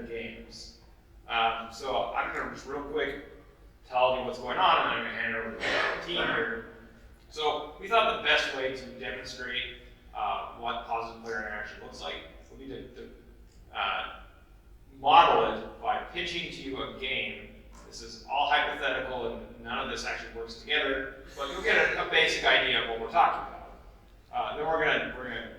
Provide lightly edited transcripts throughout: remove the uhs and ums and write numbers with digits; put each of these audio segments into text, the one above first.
competitive games. So I'm going to just real quick tell you what's going on, and then I'm going to hand it over to the team here. So we thought the best way to demonstrate what positive player interaction looks like would be to model it by pitching to you a game. This is all hypothetical, and none of this actually works together, but you'll get a basic idea of what we're talking about. Then we're gonna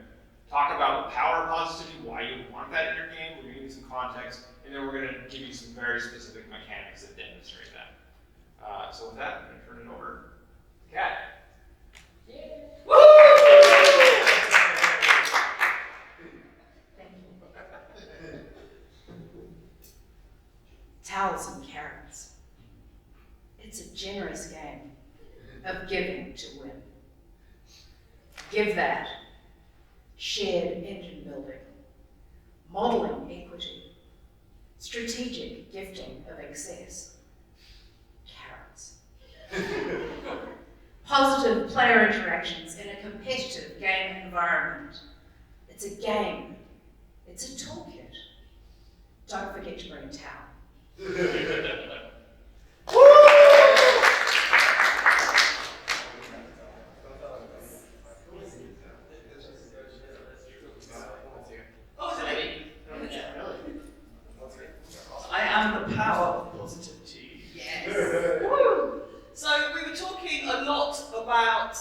talk about the power of positivity, why you want that in your game. We're gonna give you some context, and then we're gonna give you some very specific mechanics that demonstrate that. So with that, I'm gonna turn it over to Kat. Yeah. Towels and carrots. It's a generous game of giving to win. Give that. Shared engine building. Modeling equity. Strategic gifting of excess. Carrots. Positive player interactions in a competitive game environment. It's a game. It's a toolkit. Don't forget to bring a towel. I am the power of positivity. Yes. Woo! So we were talking a lot about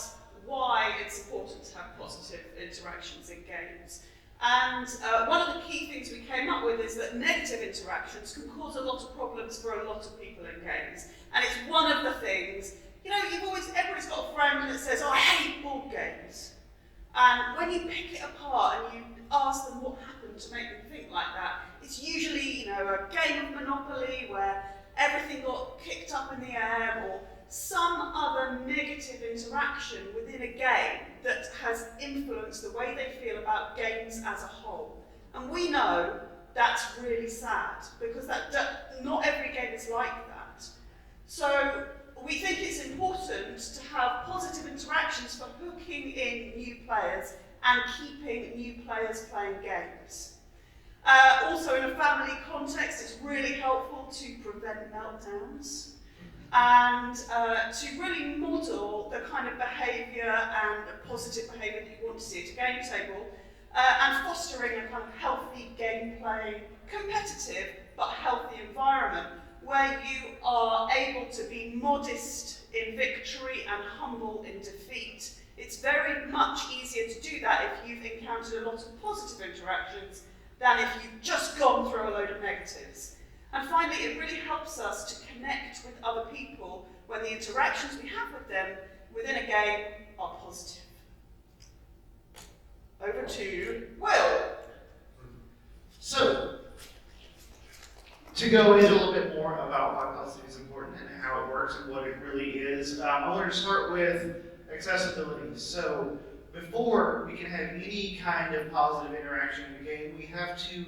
why it's important to have positive interactions in games. And one of the key things we came up with is that negative interactions can cause a lot of problems for a lot of people in games. And it's one of the things, everybody's got a friend that says, oh, I hate board games. And when you pick it apart and you ask them what happened to make them think like that, it's usually, a game of Monopoly where everything got kicked up in the air, or some other negative interaction within a game that has influenced the way they feel about games as a whole. And we know that's really sad, because not every game is like that. So we think it's important to have positive interactions for hooking in new players and keeping new players playing games. Also, in a family context, it's really helpful to prevent meltdowns and to really model the kind of behaviour and positive behaviour that you want to see at a game table, and fostering a kind of healthy game-playing, competitive but healthy environment where you are able to be modest in victory and humble in defeat. It's very much easier to do that if you've encountered a lot of positive interactions than if you've just gone through a load of negatives. And finally, it really helps us to connect with other people when the interactions we have with them within a game are positive. Over to Will. So, to go into a little bit more about why positivity is important and how it works and what it really is, I want to start with accessibility. So, before we can have any kind of positive interaction in the game, we have to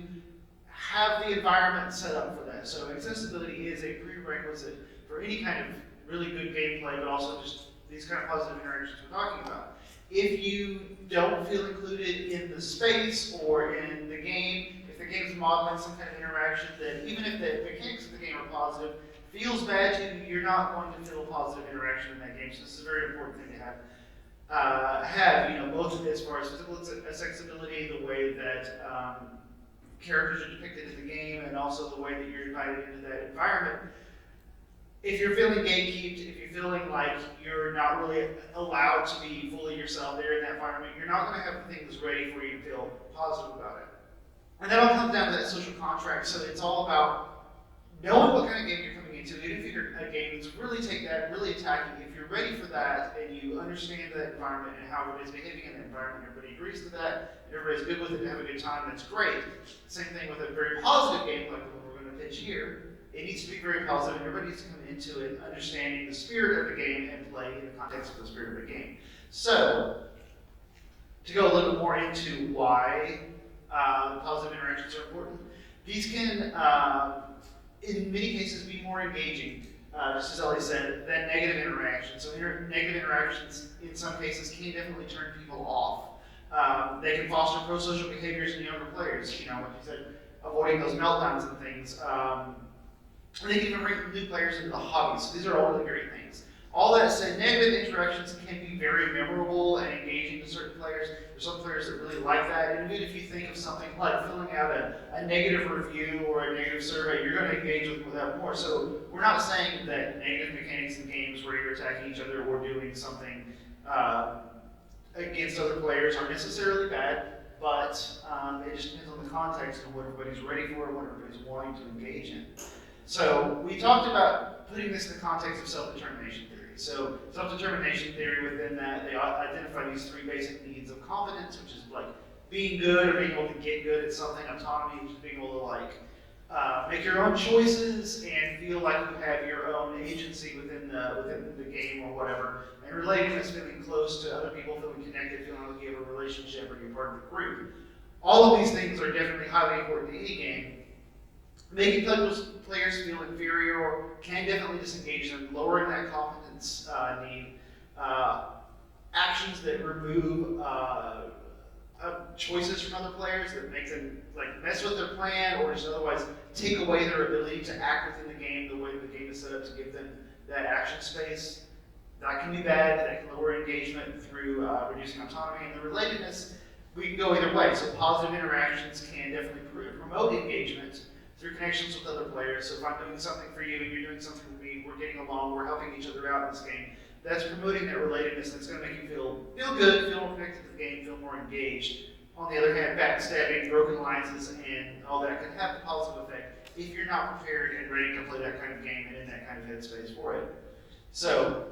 have the environment set up for that. So accessibility is a prerequisite for any kind of really good gameplay, but also just these kind of positive interactions we're talking about. If you don't feel included in the space or in the game, if the game's modeling some kind of interaction that even if the mechanics of the game are positive, feels bad to you, you're not going to feel a positive interaction in that game. So this is a very important thing to have. Both as far as physical accessibility, the way that characters are depicted in the game, and also the way that you're invited into that environment. If you're feeling gatekeeped, if you're feeling like you're not really allowed to be fully yourself there in that environment, you're not going to have things ready for you to feel positive about it. And that all comes down to that social contract. So it's all about knowing what kind of game you're coming into. Even if you're a game that's really take that, really attacking. If you're ready for that and you understand that environment and how it is behaving in that environment, everybody agrees to that, and everybody's good with it and have a good time, that's great. Same thing with a very positive game like the one we're going to pitch here. It needs to be very positive, and everybody needs to come into it understanding the spirit of the game and play in the context of the spirit of the game. So, to go a little bit more into why positive interactions are important, these can, in many cases, be more engaging, just as Ellie said, than negative interactions. So negative interactions, in some cases, can definitely turn people off. They can foster pro-social behaviors in younger players. Like you said, avoiding those meltdowns and things. And they can even bring new players into the hobby. So these are all really great things. All that said, negative interactions can be very memorable and engaging to certain players. There's some players that really like that. And even if you think of something like filling out a negative review or a negative survey, you're going to engage with that more. So we're not saying that negative mechanics in games where you're attacking each other or doing something against other players are necessarily bad, but it just depends on the context and what everybody's ready for, what everybody's wanting to engage in. So we talked about putting this in the context of self-determination theory. So self-determination theory, within that, they identify these three basic needs of competence, which is like being good or being able to get good at something, autonomy, which is being able to make your own choices and feel like you have your own agency within the game or whatever, and relatedness, feeling close to other people, feeling connected, feeling like you have a relationship or you're part of a group. All of these things are definitely highly important to any game. Making players feel inferior can definitely disengage them, lowering that competence need. Actions that remove choices from other players, that make them mess with their plan or just otherwise take away their ability to act within the game the way the game is set up to give them that action space. That can be bad. That can lower engagement through reducing autonomy. And the relatedness, we can go either way. So positive interactions can definitely promote engagement through connections with other players. So if I'm doing something for you and you're doing something for me, we're getting along, we're helping each other out in this game. That's promoting that relatedness. That's going to make you feel good, feel more connected to the game, feel more engaged. On the other hand, backstabbing, broken alliances, and all that can have a positive effect if you're not prepared and ready to play that kind of game and in that kind of headspace for it. So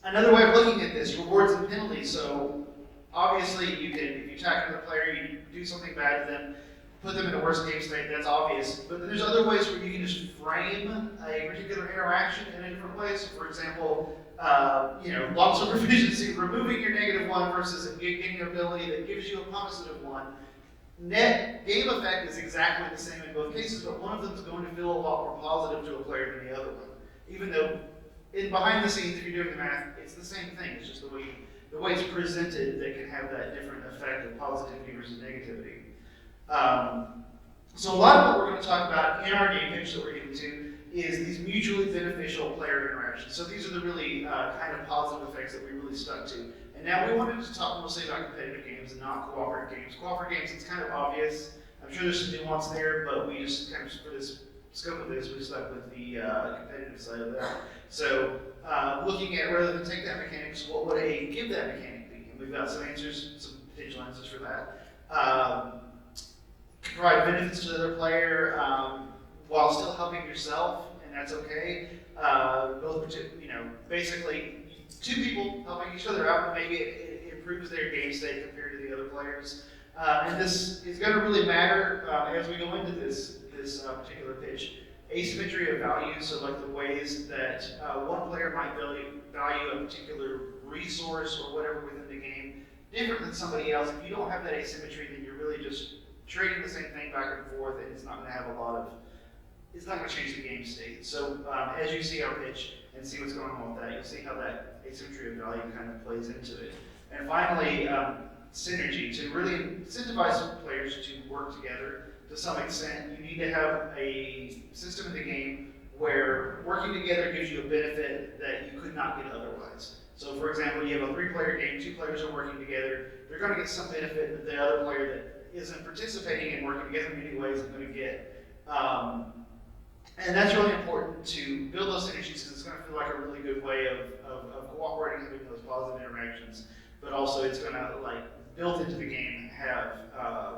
another way of looking at this, rewards and penalties. So obviously you can, if you attack another player, you do something bad to them, put them in a worse game state, that's obvious. But there's other ways where you can just frame a particular interaction in a different way. So for example, long-term proficiency, removing your -1 versus getting an ability that gives you a +1. Net game effect is exactly the same in both cases, but one of them is going to feel a lot more positive to a player than the other one. Even though behind the scenes, if you're doing the math, it's the same thing. It's just the way it's presented that can have that different effect of positivity versus negativity. So a lot of what we're going to talk about in our game pitch that we're getting to is these mutually beneficial player interactions. So these are the really kind of positive effects that we really stuck to. And now we wanted to talk mostly about competitive games and not cooperative games. Cooperative games, it's kind of obvious. I'm sure there's some nuance there, but we just kind of, for this scope of this, we stuck with the competitive side of that. So looking at, rather than take that mechanics, what would a give that mechanic be? And we've got some answers, some potential answers for that. Provide benefits to the other player while still helping yourself, and that's okay. Basically, two people helping each other out, but maybe it improves their game state compared to the other players. And this is going to really matter as we go into this particular pitch. Asymmetry of value, so like the ways that one player might value a particular resource or whatever within the game different than somebody else. If you don't have that asymmetry, then you're really just trading the same thing back and forth, and it's not going to have it's not going to change the game state. So as you see our pitch and see what's going on with that, you'll see how that asymmetry of value kind of plays into it. And finally, synergy. To really incentivize players to work together to some extent, you need to have a system in the game where working together gives you a benefit that you could not get otherwise. So for example, you have a 3-player game, 2 players are working together, they're going to get some benefit that the other player that isn't participating and working together in many ways is going to get. And that's really important to build those synergies because it's going to feel like a really good way of cooperating and having those positive interactions, but also it's going to, built into the game, have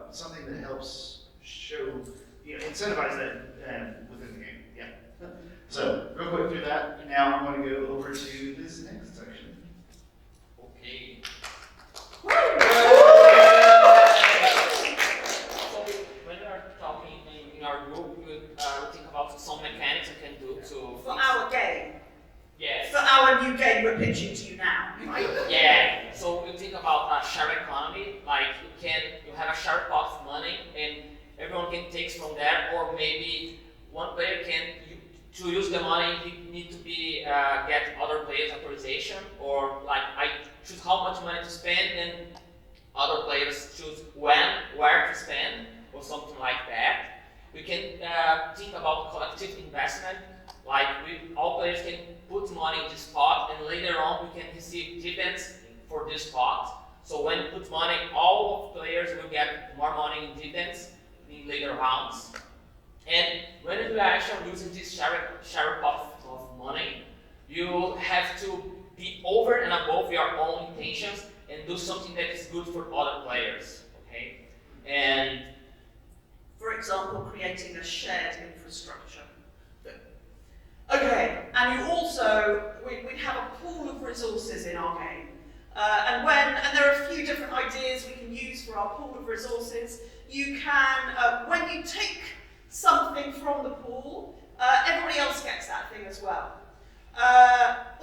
something that helps incentivize that within the game. Yeah. So, real quick through that, and now I'm going to go over to this next section. Okay. When we are talking in our group, we think about some mechanics we can do to For our game. Yes. For our new game we're pitching to you now. Right? Yeah. So you think about a shared economy, like you have a shared pot of money and everyone can take from there, or maybe one player to use the money he need to be get other players' authorization, or I choose how much money to spend and other players choose where to spend, or something like that. we can think about collective investment. Like all players can put money in this pot, and later on we can receive dividends for this pot. So when we put money, all of players will get more money in dividends in later rounds. And when you are actually using this share pot of money, you have to be over and above your own intentions and do something that is good for other players. Okay? And For example, creating a shared infrastructure. Okay, and you also, we'd have a pool of resources in our game. And there are a few different ideas we can use for our pool of resources. You can, when you take something from the pool, everybody else gets that thing as well.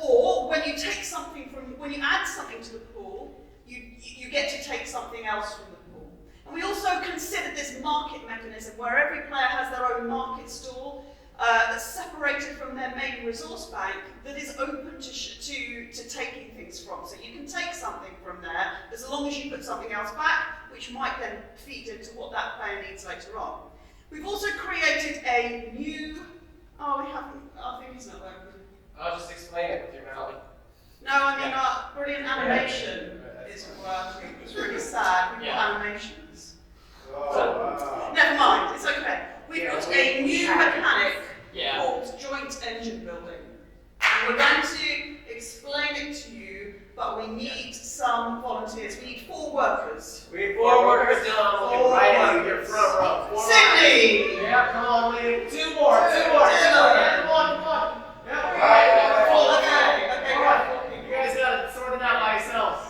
Or when you take something when you add something to the pool, you get to take something else from the pool. And we also considered this market mechanism where every player has their own market stall that's separated from their main resource bank that is open to taking things from. So you can take something from there as long as you put something else back, which might then feed into what that player needs later on. We've also created a new, I think it's not working. I'll just explain it with your mouth. No, I mean our brilliant animation isn't working. It's really sad. We've got animations. Never mind, it's okay. We've got a new mechanic called joint engine building. And we're going to explain it to you, but we need some volunteers. We need 4 workers. We need 4 workers down, right in your front row. Sydney! Yeah, come on, we need 2 more. Dylan. Come on. Yeah, Okay. you guys got it sorted out by yourselves.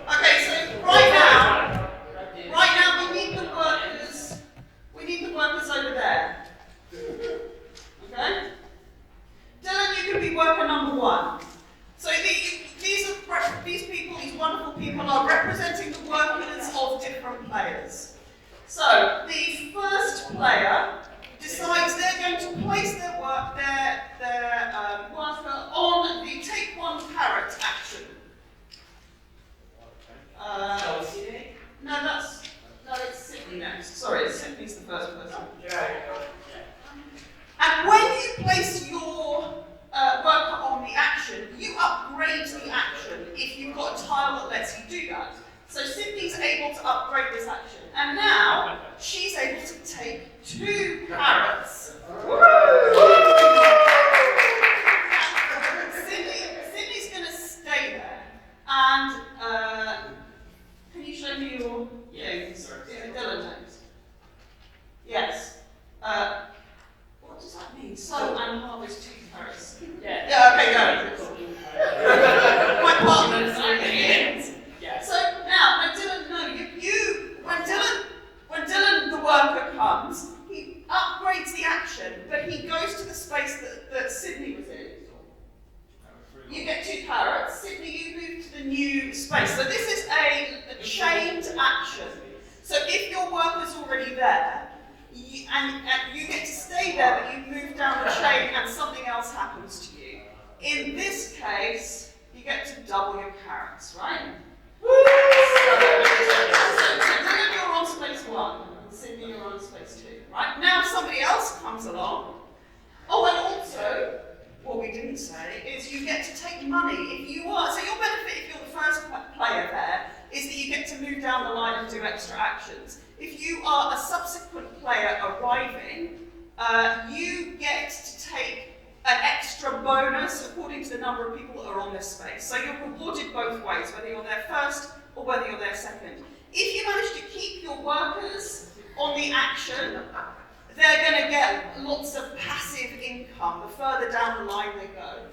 Okay, so right now we need the workers. We need the workers over there. Okay? Dylan, you can be worker number 1. So these people, these wonderful people, are representing the workers of different players. So the first player decides they're going to place their worker on the take 1 parrot action. No, it's Sydney next. Sorry, Sydney's the first person. And when you place your worker on the action, you upgrade the action if you've got a tile that lets you do that. So Sydney's able to upgrade this action. And now she's able to take 2 parrots. Sydney's going to stay there. And can you show me your things? Dylan knows. Yes. What does that mean? Sow and harvest 2 parrots. Yeah, okay, go. My partner's So now, when Dylan the worker comes, he upgrades the action, but he goes to the space that Sydney was in. You get 2 parrots. Sydney, you move to the new space. So this is a chained action. So if your worker's already there, and you get to stay there, but you move down the chain and something else happens to you. In this case, you get to double your carrots, right? So Dylan, you're on space 1, and Sydney, you're on space 2, right? Now somebody else comes along. Oh, and also, what we didn't say is you get to take money if you are. So your benefit if you're the first player there is that you get to move down the line and do extra actions. If you are a subsequent player arriving, you get to take an extra bonus according to the number of people that are on this space. So you're rewarded both ways, whether you're there first or whether you're there second. If you manage to keep your workers on the action, they're going to get lots of passive income the further down the line they go.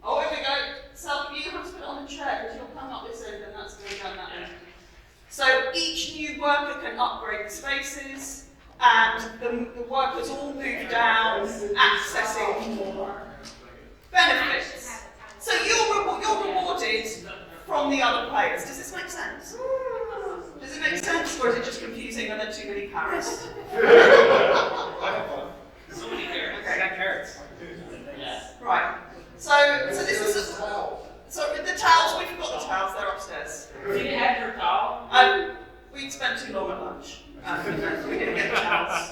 Oh, here we go. Self, you have to put it on the chair because you'll come up this end and that's going down that end. So each new worker can upgrade the spaces, and the workers all move down, accessing more benefits. So you're rewarded from the other players. Does this make sense? Does it make sense, or is it just confusing and there are too many carrots? So many carrots. Okay. I got carrots. Right. So this is so with the towels, we've got the towels. They're upstairs. Did you have your towel? We spent too long at lunch. We didn't get the towels.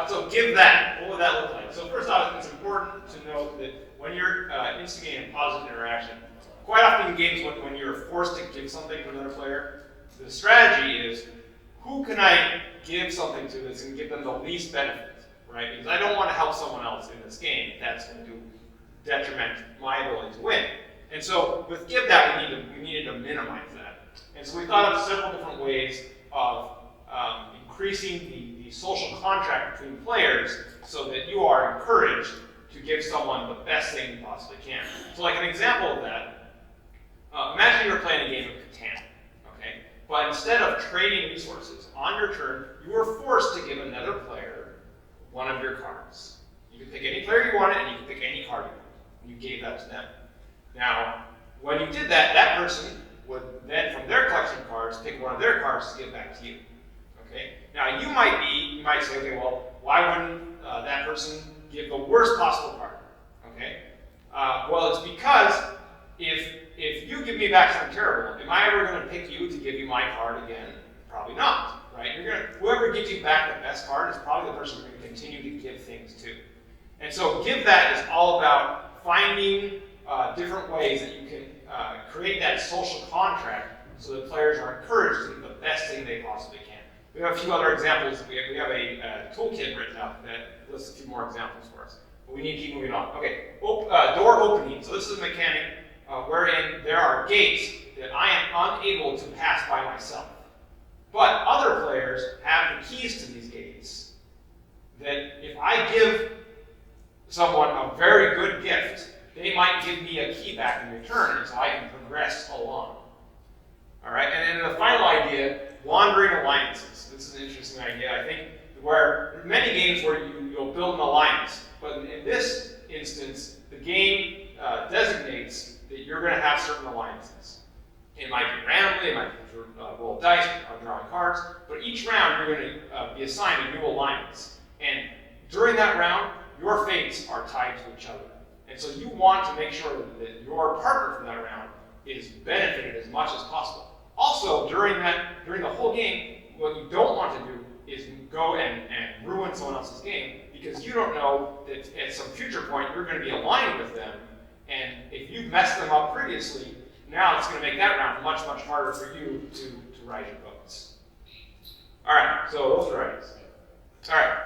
So give that. What would that look like? So first off, it's important to note that when you're instigating positive interaction, quite often in games when you're forced to give something to another player, the strategy is, who can I give something to that's going to give them the least benefit, right? Because I don't want to help someone else in this game if that's going to detriment my ability to win. And so with give that, we needed to minimize that. And so we thought of several different ways of increasing the social contract between players so that you are encouraged to give someone the best thing you possibly can. So like an example of that, imagine you're playing a game of Catan, okay? But instead of trading resources, on your turn, you were forced to give another player one of your cards. You could pick any player you wanted, and you could pick any card you wanted. And you gave that to them. Now, when you did that, that person would then, from their collection of cards, pick one of their cards to give back to you. Okay? Now, you might say, okay, well, why wouldn't that person give the worst possible card? Okay? Well, it's because if you give me back something terrible, am I ever going to pick you to give you my card again? Probably not, right? Whoever gives you back the best card is probably the person you're going to continue to give things to. And so give that is all about finding different ways that you can create that social contract so that players are encouraged to do the best thing they possibly can. We have a few other examples. We have a toolkit written up that lists a few more examples for us. But we need to keep moving on. Okay, door opening. So this is a mechanic wherein there are gates that I am unable to pass by myself. But other players have the keys to these gates that if I give someone a very good gift, they might give me a key back in return, and so I can progress along. All right, and then the final idea, wandering alliances. This is an interesting idea, I think, where there are many games where you'll build an alliance, but in this instance, the game designates that you're going to have certain alliances. It might be randomly, it might be roll dice, or drawing cards, but each round you're going to be assigned a new alliance. And during that round, your fates are tied to each other. And so you want to make sure that your partner for that round is benefited as much as possible. Also, during the whole game, what you don't want to do is go and ruin someone else's game, because you don't know that at some future point you're going to be aligned with them, and if you've messed them up previously, now it's going to make that round much, much harder for you to rise your votes. All right, so those are rights. All right.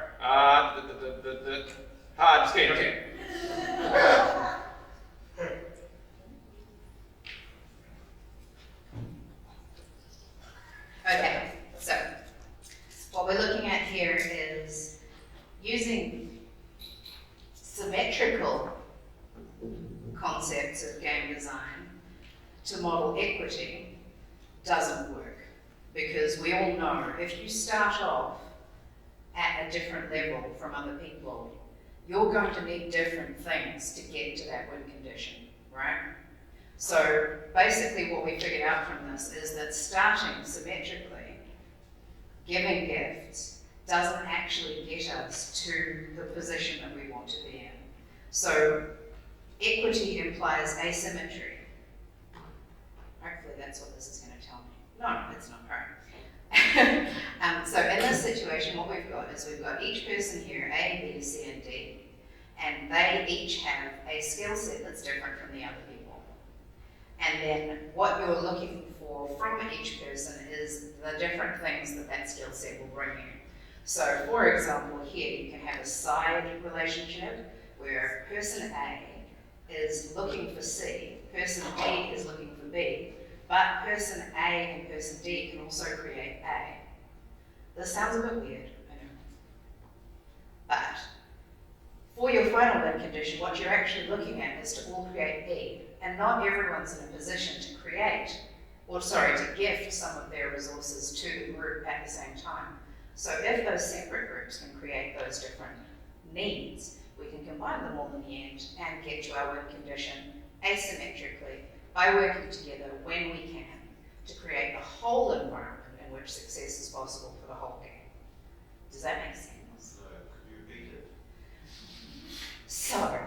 Just kidding, okay. Okay, so what we're looking at here is using symmetrical concepts of game design to model equity doesn't work, because we all know if you start off at a different level from other people, you're going to need different things to get to that win condition, right? So basically what we figured out from this is that starting symmetrically, giving gifts, doesn't actually get us to the position that we want to be in. So equity implies asymmetry. Hopefully that's what this is going to tell me. No, it's not, right? So in this situation, what we've got is we've got each person here, A, B, C, and D, and they each have a skill set that's different from the other people. And then what you're looking for from each person is the different things that that skill set will bring you. So for example, here you can have a side relationship where person A is looking for C, person D is looking for B, but person A and person D can also create A. This sounds a bit weird, I know. But for your final win condition, what you're actually looking at is to all create B, and not everyone's in a position to create, or sorry, to gift some of their resources to the group at the same time. So if those separate groups can create those different needs, we can combine them all in the end and get to our win condition asymmetrically by working together when we can to create the whole environment in which success is possible for the whole game. Does that make sense? Could you repeat it? So,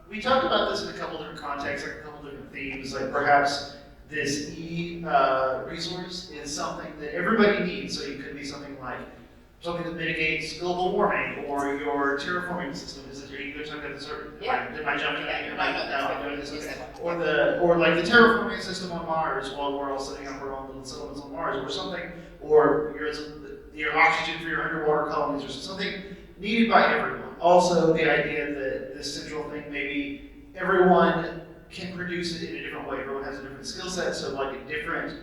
We talked about this in a couple different contexts, like a couple different themes, like perhaps this E resource is something that everybody needs. So it could be something like something that mitigates global warming, or your terraforming system. Is it, are you going to talk about this? Or Yeah. am I jumping? Yeah, Am no, I, no, no, that's I'm fine. doing this. Use Okay. that one. Or like the terraforming system on Mars, while we're all setting up our own little settlements on Mars, or something, or your oxygen for your underwater colonies, or something needed by everyone. Also, the idea that this central thing, maybe everyone can produce it in a different way. Everyone has a different skill set, so like different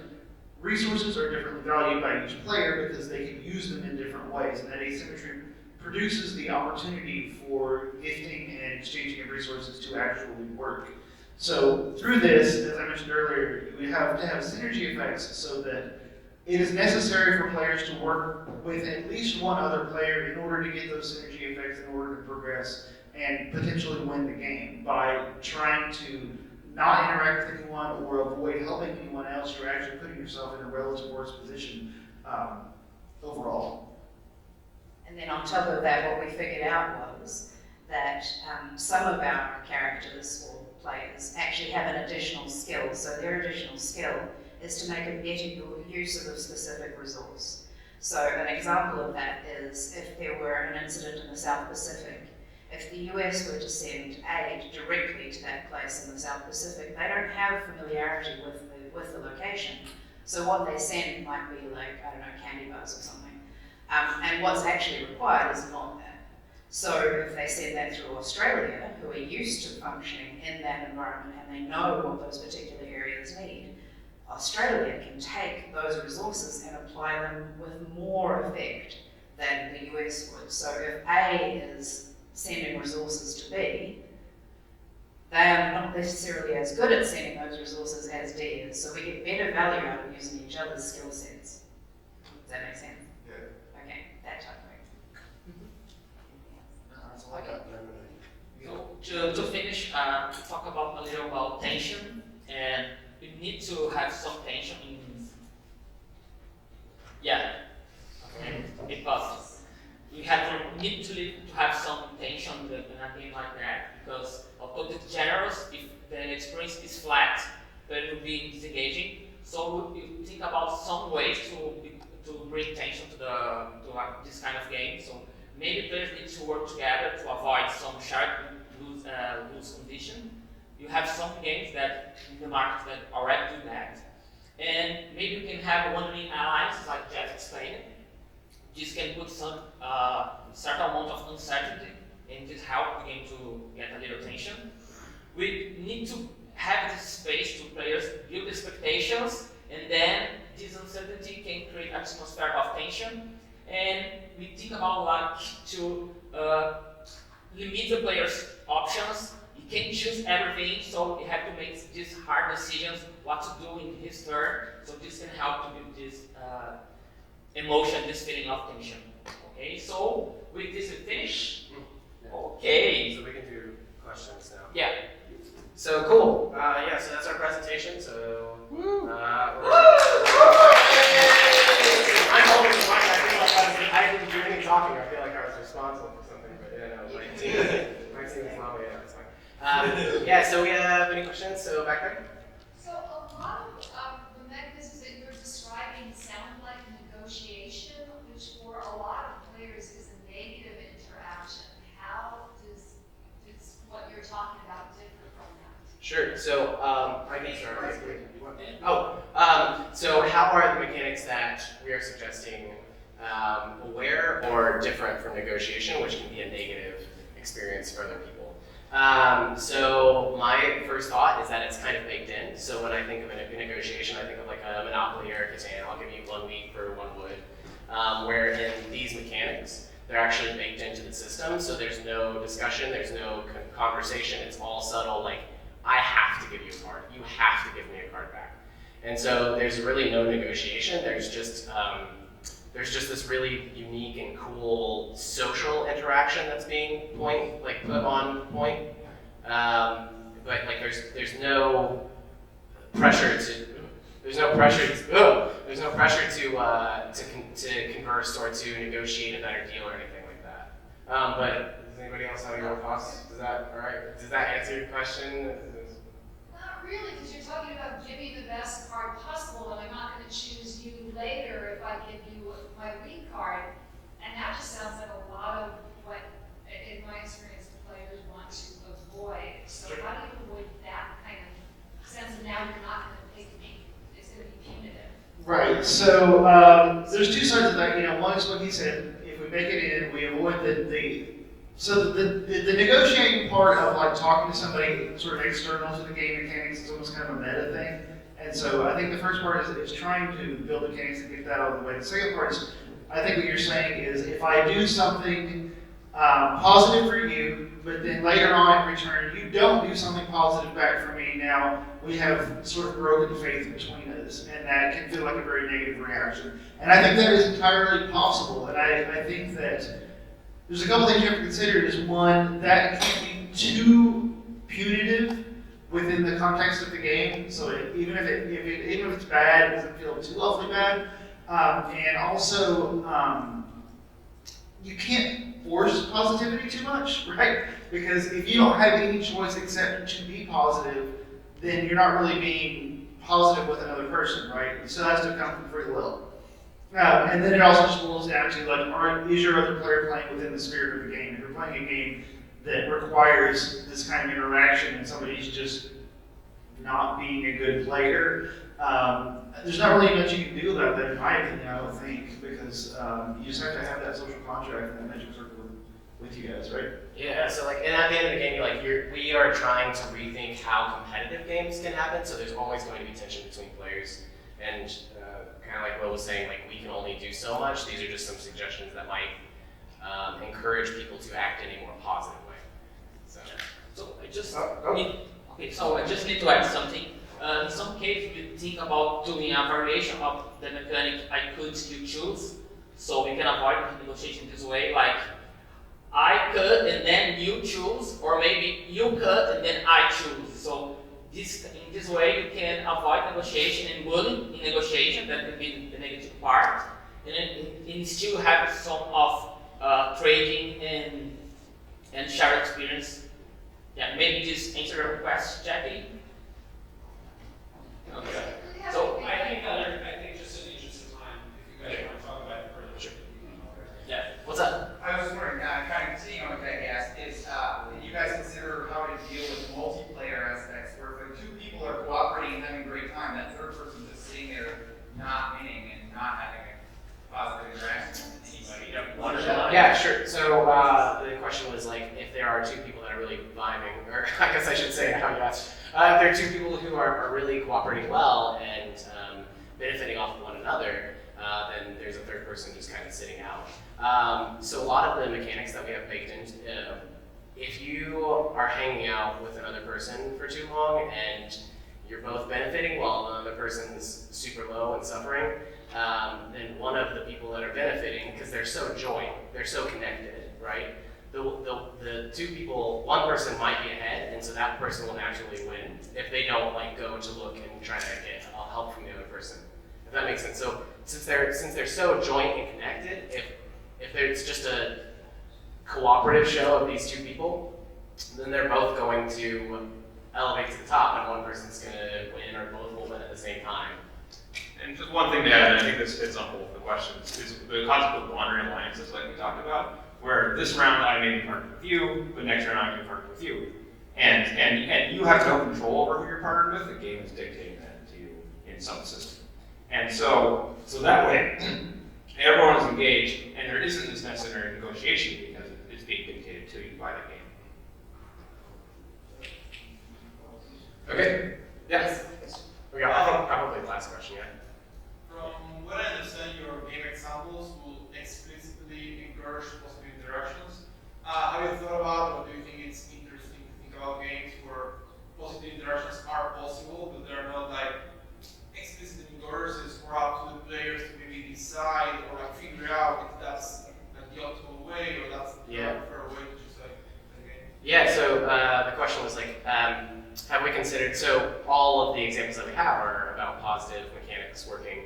resources are differently valued by each player because they can use them in different ways, and that asymmetry produces the opportunity for gifting and exchanging of resources to actually work. So through this, as I mentioned earlier, we have to have synergy effects so that it is necessary for players to work with at least one other player in order to get those synergy effects, in order to progress and potentially win the game. By trying to not interact with anyone or avoid helping anyone else, you're actually putting yourself in a relative worse position overall. And then on top of that, what we figured out was that some of our characters or players actually have an additional skill. So their additional skill is to make a better use of a specific resource. So an example of that is if there were an incident in the South Pacific, if the US were to send aid directly to that place in the South Pacific, they don't have familiarity with the location. So what they send might be like, I don't know, candy bars or something. And what's actually required is not that. So if they send that through Australia, who are used to functioning in that environment and they know what those particular areas need, Australia can take those resources and apply them with more effect than the US would. So if A is sending resources to B, they are not necessarily as good at sending those resources as D is. So we get better value out of using each other's skill sets. Does that make sense? Okay, that type of thing. So to finish, talk about a little about tension, and we need to have some tension in. Yeah. Okay. Because we need to have some tension in a game like that, because although it's generous, if the experience is flat, then it will be disengaging. So you think about some ways to bring tension to this kind of game. So maybe players need to work together to avoid some sharp lose condition. You have some games that in the market that already do that. And maybe you can have one-win alliance, like Jeff explained. This can put some certain amount of uncertainty and just help the game to get a little tension. We need to have this space to players build expectations, and then this uncertainty can create an atmosphere of tension. And we think about like to limit the player's options. You can't choose everything, so you have to make these hard decisions what to do in his turn. So this can help to build this emotion, this feeling of tension. Okay, so with this we finish. Okay. So we can do questions now. Yeah. So cool. Yeah, so that's our presentation. So I'm holding the mic. I feel like I didn't do any talking. I feel like I was responsible for something, but yeah, no, my team is not. Yeah, that's fine. Yeah, so we have any questions? So back there. So a lot of the mechanisms that you're describing sound like negotiation, which for a lot of players is a negative interaction. How does what you're talking about differ from that? Sure. So I can start. So how are the mechanics that we are suggesting aware or different from negotiation, which can be a negative experience for other people? So my first thought is that it's kind of baked in. So when I think of a negotiation, I think of like a Monopoly or a Catan. I'll give you 1 week for 1 wood. Where in these mechanics, they're actually baked into the system. So there's no discussion, there's no conversation. It's all subtle. Like, I have to give you a card. You have to give me a card back. And so there's really no negotiation. There's just this really unique and cool social interaction that's being put on point. But like there's no pressure to converse or to negotiate a better deal or anything like that. But does anybody else have any more thoughts? Is that all right? Does that answer your question? Not really, because you're talking about give me the best card possible, and I'm not going to choose you later if I give you my weak card. And that just sounds like a lot of what, in my experience, the players want to avoid. So how do you avoid that kind of sense of now you're not going to pick me? It's going to be punitive. Right. So there's two sides of that. One is what he said. If we make it in, we avoid the negotiating part of like talking to somebody sort of external to the game mechanics is almost kind of a meta thing. And so I think the first part is trying to build mechanics and get that out of the way. The second part is, I think what you're saying is if I do something positive for you, but then later on in return you don't do something positive back for me, now we have sort of broken faith between us, and that can feel like a very negative reaction. And I think that is entirely possible, and I think that there's a couple things you have to consider. Is one, that can't be too punitive within the context of the game. So even if it's bad, it doesn't feel too awfully bad. And also, you can't force positivity too much, right? Because if you don't have any choice except to be positive, then you're not really being positive with another person, right? It still has to come from free will. And then it also just boils down to like, is your other player playing within the spirit of the game? If you're playing a game that requires this kind of interaction and somebody's just not being a good player, there's not really much you can do about that, in my opinion, I don't think, because you just have to have that social contract and that magic circle with you guys, right? Yeah, so and at the end of the game, we are trying to rethink how competitive games can happen, so there's always going to be tension between players, and kind of like Will was saying, we can only do so much. These are just some suggestions that might encourage people to act in a more positive way. So I just I just need to add something. In some cases, you think about doing a variation of the mechanic I could, you choose, so we can avoid negotiation this way, like I could and then you choose, or maybe you could and then I choose. So in this way, you can avoid negotiation and bullying in negotiation. That could be the negative part, and still have some of trading and shared experience. Yeah, maybe just answer your request, Jackie. Okay. So I think just in the interest of time, if you guys want to talk about it further. Sure. Yeah. What's up? I was wondering, kind of continuing on what Becky asked, is you guys consider how to deal with multiplayer aspects where if two people are cooperating and having a great time, that third person just sitting there not winning and not having a positive interaction with anybody? Yeah, sure. So the question was if there are two people that are really vibing, or I guess I should say how you asked. If there are two people who are really cooperating well and benefiting off of one another, then there's a third person just kind of sitting out. So a lot of the mechanics that we have baked in, if you are hanging out with another person for too long and you're both benefiting while another person's super low and suffering, then one of the people that are benefiting, because they're so joined, they're so connected, right? The two people, one person might be ahead, and so that person will naturally win if they don't go to look and try to get help from the other person. If that makes sense. So since they're so joint and connected, if there's just a cooperative show of these two people, then they're both going to elevate to the top, and one person's going to win, or both will win at the same time. And just one thing to add, and I think this hits on both the questions, is the concept of wandering alliances, like we talked about, where this round I may be partnered with you, but next round I may be partnered with you. And you have no control over who you're partnered with. The game is dictating that to you in some system. And so that way, everyone is engaged, and there isn't this necessary negotiation because it's being dictated to you by the game. Okay. Yes. We got, I think, probably the last question, yeah. From what I understand, your game examples will explicitly encourage positive interactions. Have you thought about, or do you think it's interesting to think about games where positive interactions are possible, but they're not explicitly encouraged? It's more up to the players to maybe decide or figure out if that's the optimal way, or that's the preferred way to just play the game. Yeah. So the question was have we considered? So all of the examples that we have are about positive mechanics working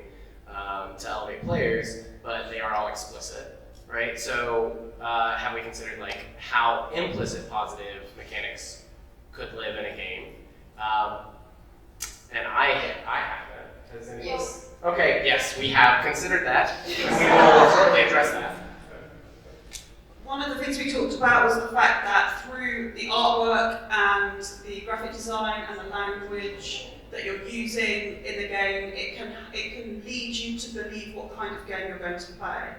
to elevate players, but they are all explicit, right? So have we considered how implicit positive mechanics could live in a game? And I haven't. Has anyone? Yes. Okay, yes, we have considered that. We will shortly address that. One of the things we talked about was the fact that through the artwork and the graphic design and the language that you're using in the game, it can lead you to believe what kind of game you're going to play.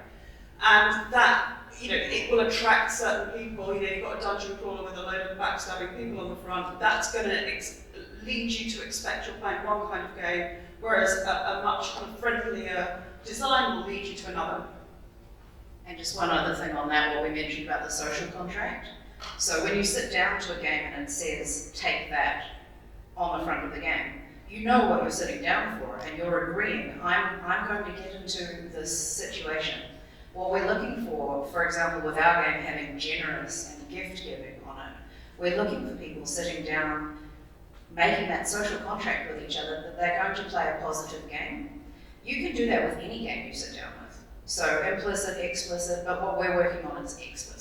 And that, it will attract certain people. You've got a dungeon crawler with a load of backstabbing people on the front. That's going to lead you to expect you're playing one kind of game, whereas a much kind of friendlier design will lead you to another. And just one other thing on that, what we mentioned about the social contract. So when you sit down to a game and it says, take that on the front of the game, you know what you're sitting down for and you're agreeing, I'm going to get into this situation. What we're looking for example, with our game having generous and gift giving on it, we're looking for people sitting down, making that social contract with each other that they're going to play a positive game. You can do that with any game you sit down with. So implicit, explicit, but what we're working on is explicit.